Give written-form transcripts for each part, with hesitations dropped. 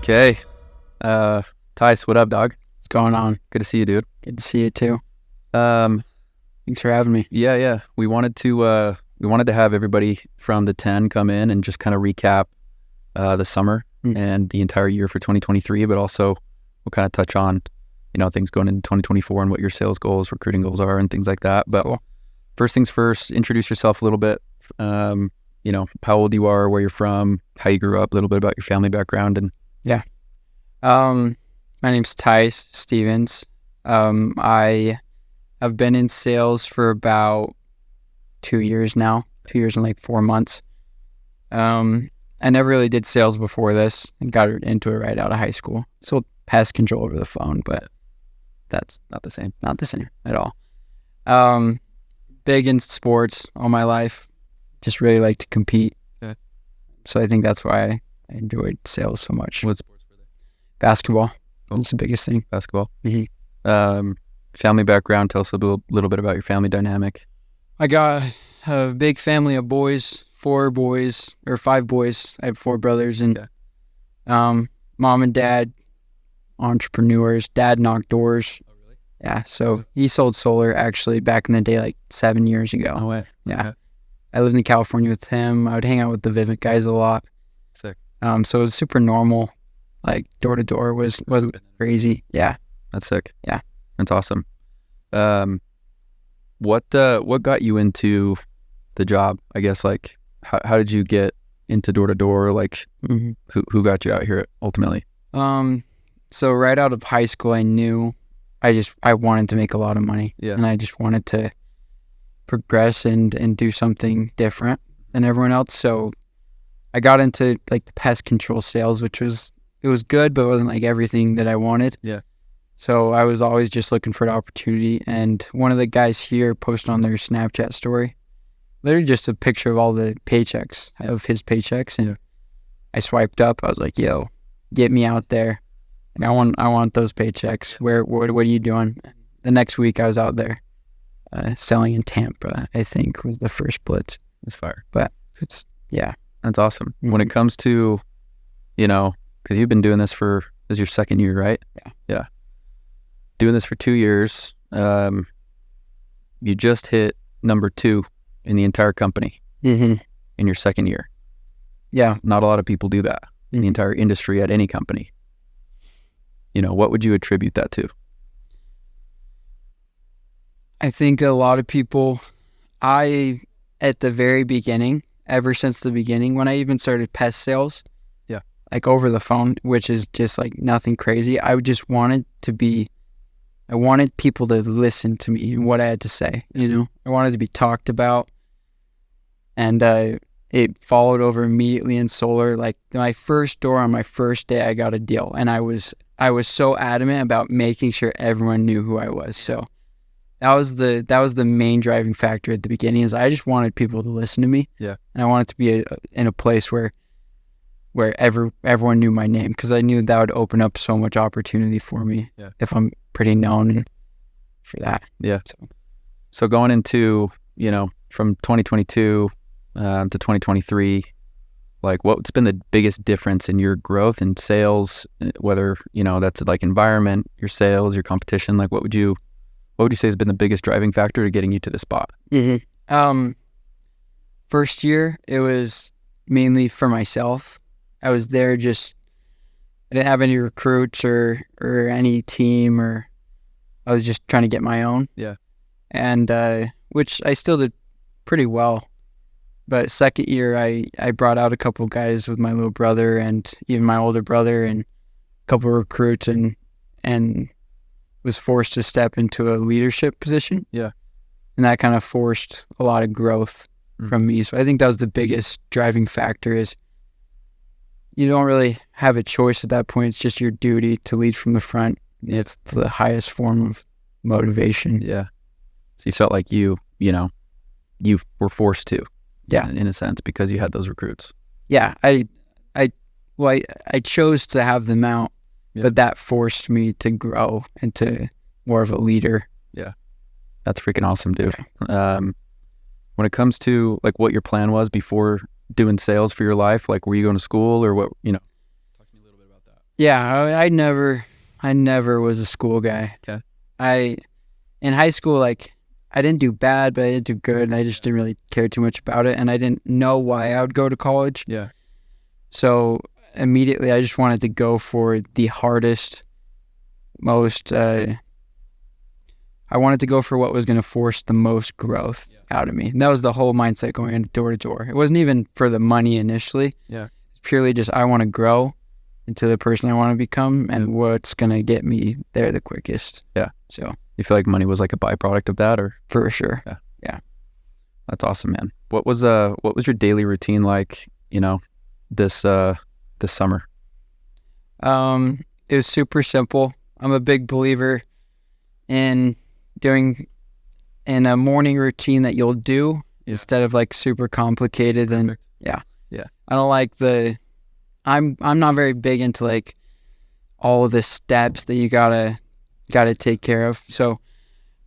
Okay. Tyce, what up, dog? What's going on? Good to see you, dude. Good to see you too. Um, Thanks for having me. yeah. We wanted to have everybody from the 10 come in and just kind of recap the summer and the entire year for 2023, but also we'll kind of touch on, things going into 2024 and what your sales goals, recruiting goals are and things like that. But Cool. First things first, introduce yourself a little bit. How old you are, where you're from, how you grew up, a little bit about your family background. And My name's Tyce Stevens. I have been in sales for about 2 years now, 2 years and like 4 months. I never really did sales before this and got into it right out of high school. Sold pest control over the phone, but that's not the same. not the same at all. Big in sports all my life. Just really like to compete. Okay. So I think that's why I enjoyed sales so much. What sports were they? Basketball. Cool. That's the biggest thing. Basketball. Mhm. Family background. Tell us a little bit about your family dynamic. I got a big family of boys, 5 boys. I have 4 brothers, and mom and dad, entrepreneurs. Dad knocked doors. Oh, really? Yeah, so he sold solar actually back in the day, like 7 years ago. No way. Yeah. Okay. I lived in California with him. I would hang out with the Vivint guys a lot. Sick. So it was super normal. Like door to door wasn't crazy. Yeah. That's sick. Yeah. That's awesome. What got you into the job? I guess, like, how did you get into door to door? Like, who got you out here ultimately? So right out of high school, I knew I wanted to make a lot of money. Yeah. And I just wanted to progress and do something different than everyone else. So I got into like the pest control sales, which was good, but it wasn't like everything that I wanted. Yeah. So I was always just looking for an opportunity. And one of the guys here posted on their Snapchat story, literally just a picture of all the paychecks of his paychecks. And I swiped up. I was like, yo, get me out there. And I want those paychecks. What are you doing? The next week I was out there selling in Tampa, I think was the first blitz. That's fire. But That's awesome. When it comes to, because you've been doing this this is your second year, right? Yeah. Doing this for 2 years. You just hit number 2 in the entire company in your second year. Yeah. Not a lot of people do that in the entire industry at any company. What would you attribute that to? I think a lot of people, at the very beginning, ever since the beginning, when I even started pest sales, like over the phone, which is just like nothing crazy, I wanted people to listen to me and what I had to say, I wanted to be talked about. And it followed over immediately in solar. Like my first door on my first day, I got a deal, and I was so adamant about making sure everyone knew who I was. So that was the main driving factor at the beginning. Is I just wanted people to listen to me. Yeah. And I wanted to be in a place where everyone knew my name, because I knew that would open up so much opportunity for me if I'm pretty known for that. Yeah. So going into, from 2022 to 2023, like what's been the biggest difference in your growth in sales, whether, that's like environment, your sales, your competition, like what would you say has been the biggest driving factor to getting you to this spot? First year, it was mainly for myself. I was there I didn't have any recruits or any team, or I was just trying to get my own. Yeah. And, which I still did pretty well. But second year, I brought out a couple guys with my little brother and even my older brother and a couple recruits and was forced to step into a leadership position. Yeah. And that kind of forced a lot of growth from me. So I think that was the biggest driving factor, is you don't really have a choice at that point. It's just your duty to lead from the front. It's the highest form of motivation. Yeah. So you felt like you were forced to. Yeah. In a sense, because you had those recruits. Yeah. I chose to have them out, but that forced me to grow into more of a leader. Yeah. That's freaking awesome, dude. When it comes to like what your plan was before doing sales for your life, like were you going to school or what, talk to me a little bit about that. Yeah, I never was a school guy. Okay. In high school, like, I didn't do bad, but I didn't do good, and I just didn't really care too much about it, and I didn't know why I would go to college. Yeah. So immediately, I just wanted to go for the hardest, most. I wanted to go for what was going to force the most growth out of me. And that was the whole mindset going in door to door. It wasn't even for the money initially. Yeah. It's purely just I want to grow into the person I want to become and what's going to get me there the quickest. Yeah. So You feel like money was like a byproduct of that, or? for sure. Yeah. That's awesome, man. What was your daily routine like, this summer? It was super simple. I'm a big believer in doing in a morning routine that you'll do instead of like super complicated. And I don't like I'm not very big into like all of the steps that you gotta take care of. So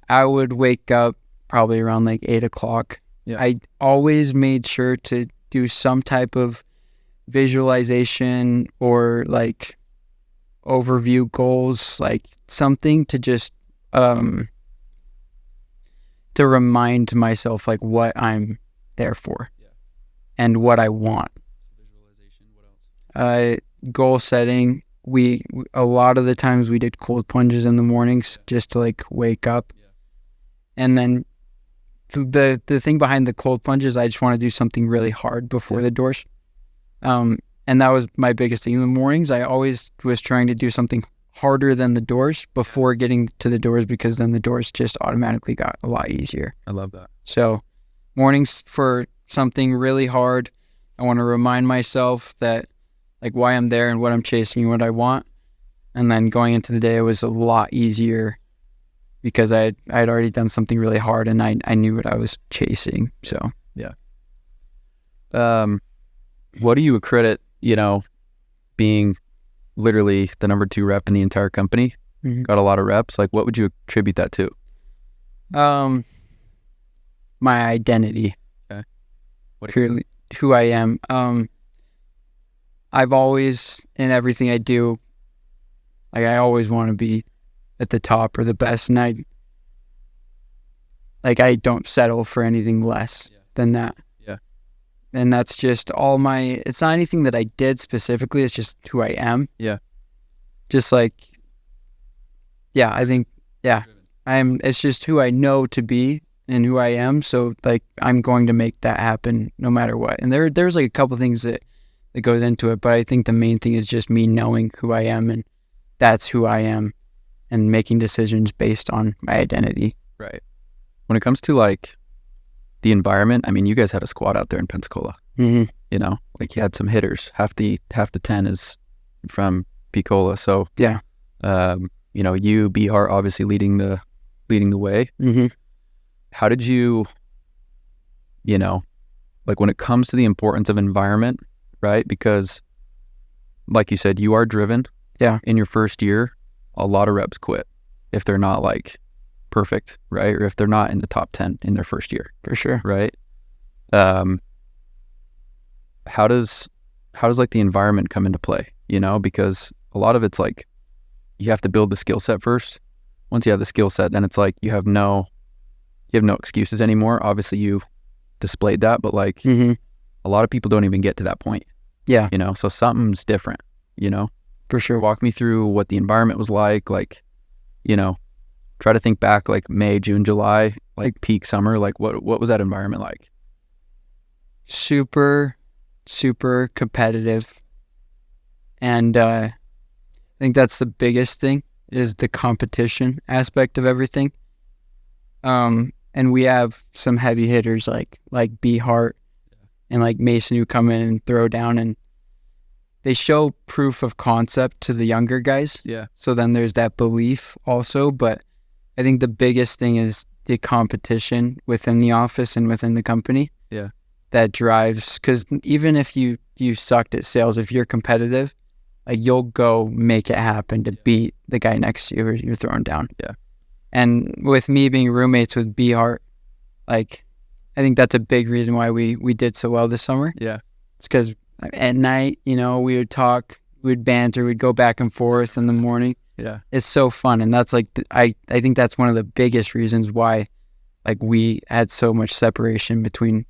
I would wake up probably around like 8 o'clock. Yeah. I always made sure to do some type of visualization or like overview goals, like something to just to remind myself like what I'm there for and what I want. Visualization. What else? Goal setting. We a lot of the times we did cold plunges in the mornings just to like wake up. And then the thing behind the cold plunges, I just want to do something really hard before the doors. And that was my biggest thing in the mornings. I always was trying to do something harder than the doors before getting to the doors, because then the doors just automatically got a lot easier. I love that. So mornings for something really hard. I want to remind myself that like why I'm there and what I'm chasing and what I want. And then going into the day, it was a lot easier because I'd already done something really hard and I knew what I was chasing. So what do you accredit, being literally the number 2 rep in the entire company? Mhm. Got a lot of reps. Like, what would you attribute that to? My identity. Okay. Purely who I am. I've always, in everything I do, like I always want to be at the top or the best, and I don't settle for anything less than that. Yeah. And that's just it's not anything that I did specifically, it's just who I am. Yeah. Just like, I think, it's just who I know to be and who I am. So like, I'm going to make that happen no matter what. And there's like a couple things that goes into it, but I think the main thing is just me knowing who I am, and that's who I am, and making decisions based on my identity. Right. When it comes to like the environment, I mean, you guys had a squad out there in Pensacola. Mm-hmm. Like you had some hitters. Half the 10 is from Picola. So Yeah. You, Bihar, obviously leading the way. Mm-hmm. How did you, like when it comes to the importance of environment, right? Because like you said, you are driven. Yeah. In your first year, a lot of reps quit if they're not like perfect, right? Or if they're not in the top 10 in their first year. For sure. Right. How does like the environment come into play? Because a lot of it's like you have to build the skill set first. Once you have the skill set, then it's like you have no excuses anymore. Obviously you displayed that, but like Mm-hmm. a lot of people don't even get to that point. Yeah. So something's different, For sure. Walk me through what the environment was like, try to think back like May, June, July, like peak summer, like what was that environment like? Super, super competitive. And I think that's the biggest thing, is the competition aspect of everything. And we have some heavy hitters like B Hart and like Mason who come in and throw down, and they show proof of concept to the younger guys. Yeah. So then there's that belief also. But I think the biggest thing is the competition within the office and within the company. Yeah. That drives, because even if you sucked at sales, if you're competitive, like you'll go make it happen to beat the guy next to you who you're throwing down. Yeah. And with me being roommates with B Hart, like I think that's a big reason why we did so well this summer. Yeah. It's because at night, we would talk we'd banter, we'd go back and forth in the morning. Yeah. It's so fun. And that's like, I think that's one of the biggest reasons why like we had so much separation between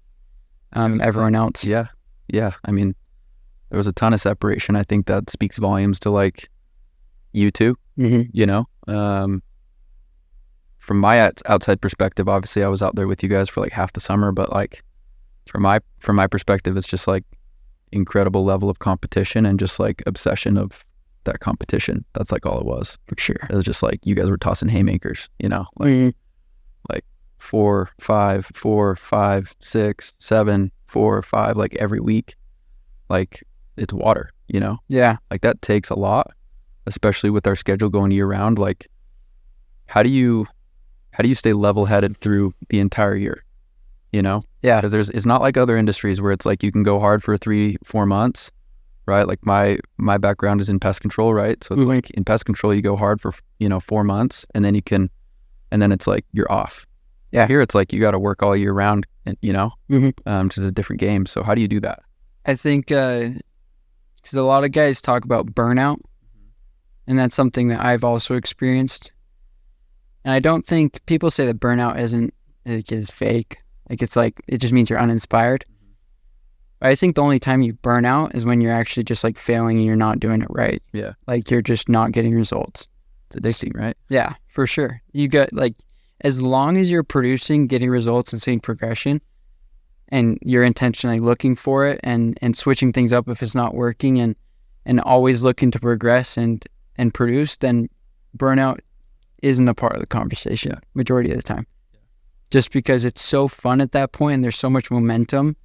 everyone else. Yeah. Yeah. I mean, there was a ton of separation. I think that speaks volumes to like you two, you know, from my outside perspective, obviously I was out there with you guys for like half the summer, but like from my perspective, it's just like incredible level of competition and just like obsession of that competition. That's like all it was. For sure. It was just like you guys were tossing haymakers, you know, like 4, 5, 4, 5, 6, 7, 4, 5, like every week. Like it's water, you know? Yeah. Like that takes a lot, especially with our schedule going year round. Like how do you stay level headed through the entire year? You know? Yeah. Because it's not like other industries where it's like you can go hard for 3-4 months, right? Like my background is in pest control, right? So it's like in pest control, you go hard for, 4 months and then then it's like you're off. Yeah. Here it's like you got to work all year round, and which is a different game. So how do you do that? I think because a lot of guys talk about burnout, and that's something that I've also experienced. And I don't think people say that burnout is fake. Like it's like it just means you're uninspired. But I think the only time you burn out is when you're actually just like failing and you're not doing it right. Yeah. Like you're just not getting results. It's addicting, right? Yeah, for sure. You get like, as long as you're producing, getting results and seeing progression, and you're intentionally looking for it and switching things up if it's not working and always looking to progress and produce, then burnout isn't a part of the conversation majority of the time. Yeah. Just because it's so fun at that point and there's so much momentum.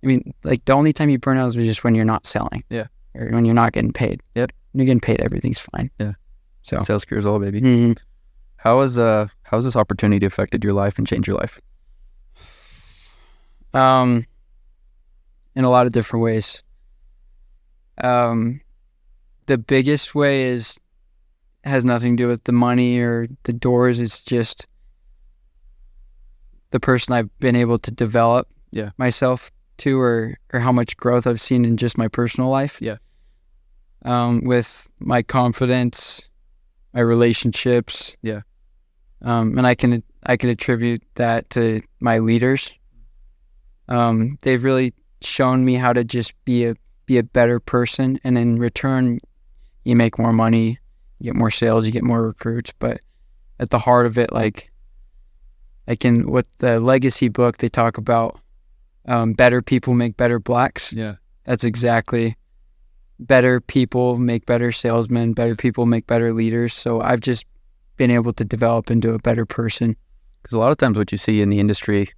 I mean, like the only time you burn out is just when you're not selling. Yeah. Or when you're not getting paid. Yep. When you're getting paid, everything's fine. Yeah. So sales cures all, baby. How has this opportunity affected your life and changed your life? In a lot of different ways. The biggest way has nothing to do with the money or the doors. It's just the person I've been able to develop myself to, or how much growth I've seen in just my personal life. Yeah. With my confidence, my relationships. Yeah. And I can attribute that to my leaders. They've really shown me how to just be a better person, and in return, you make more money, you get more sales, you get more recruits. But at the heart of it, like in what the legacy book, they talk about better people make better blacks. Yeah, that's exactly. Better people make better salesmen. Better people make better leaders. So I've just been able to develop into a better person. Because a lot of times what you see in the industry,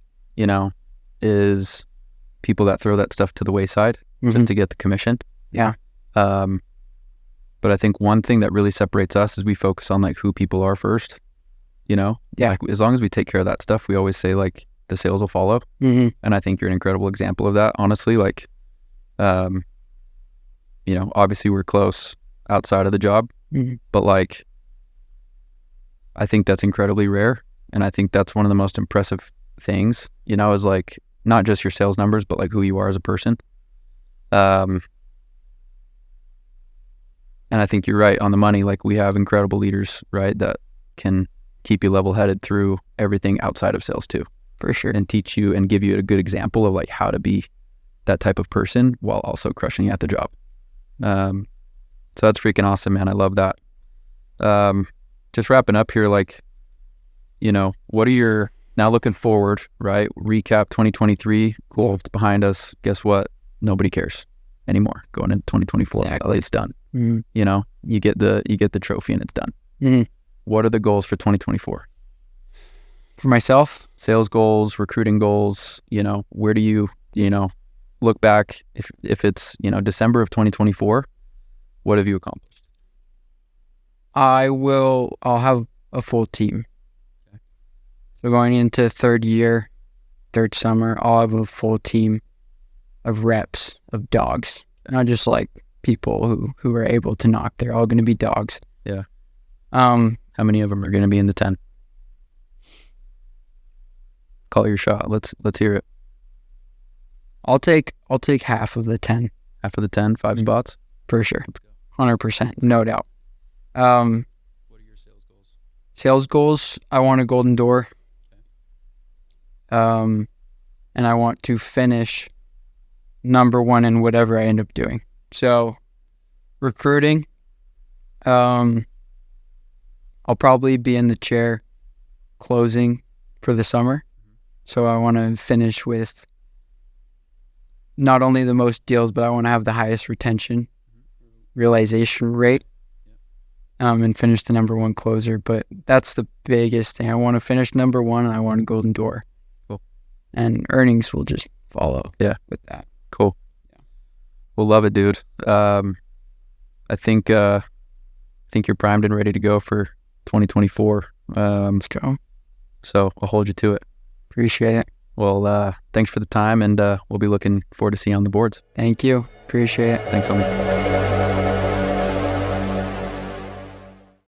is people that throw that stuff to the wayside just to get the commission. Yeah. But I think one thing that really separates us is we focus on like who people are first. Yeah. Like, as long as we take care of that stuff, we always say like the sales will follow. And I think you're an incredible example of that. Honestly, like, obviously we're close outside of the job, but like, I think that's incredibly rare. And I think that's one of the most impressive things, is like not just your sales numbers, but like who you are as a person. And I think you're right on the money. Like we have incredible leaders, right, that can keep you level headed through everything outside of sales too. For sure. And teach you and give you a good example of like how to be that type of person while also crushing at the job. So that's freaking awesome, man. I love that. Just wrapping up here, like, what are your, now looking forward, right? Recap 2023, cool, it's behind us. Guess what? Nobody cares anymore going into 2024. Exactly. It's done. You get the trophy and it's done. What are the goals for 2024? For myself? Sales goals, recruiting goals, where do you, look back if it's, December of 2024, what have you accomplished? I'll have a full team. Okay. So going into third summer, I'll have a full team of reps, of dogs, not just like people who are able to knock. They're all going to be dogs. Yeah. How many of them are going to be in the 10? Call your shot. Let's hear it. I'll take half of the 10. Half of the 10, 5 spots? for sure. Let's go. 100%, no doubt. What are your sales goals? Sales goals, I want a golden door. And I want to finish number one in whatever I end up doing. So recruiting, I'll probably be in the chair closing for the summer. So I want to finish with not only the most deals, but I want to have the highest retention realization rate, and finish the number one closer. But that's the biggest thing. I want to finish number one, and I want a golden door. Cool. And earnings will just follow. Yeah. With that. Cool. Yeah. We'll love it, dude. I think you're primed and ready to go for 2024. Let's go. So I'll hold you to it. Appreciate it. Well, thanks for the time, and we'll be looking forward to seeing you on the boards. Thank you. Appreciate it. Thanks, homie.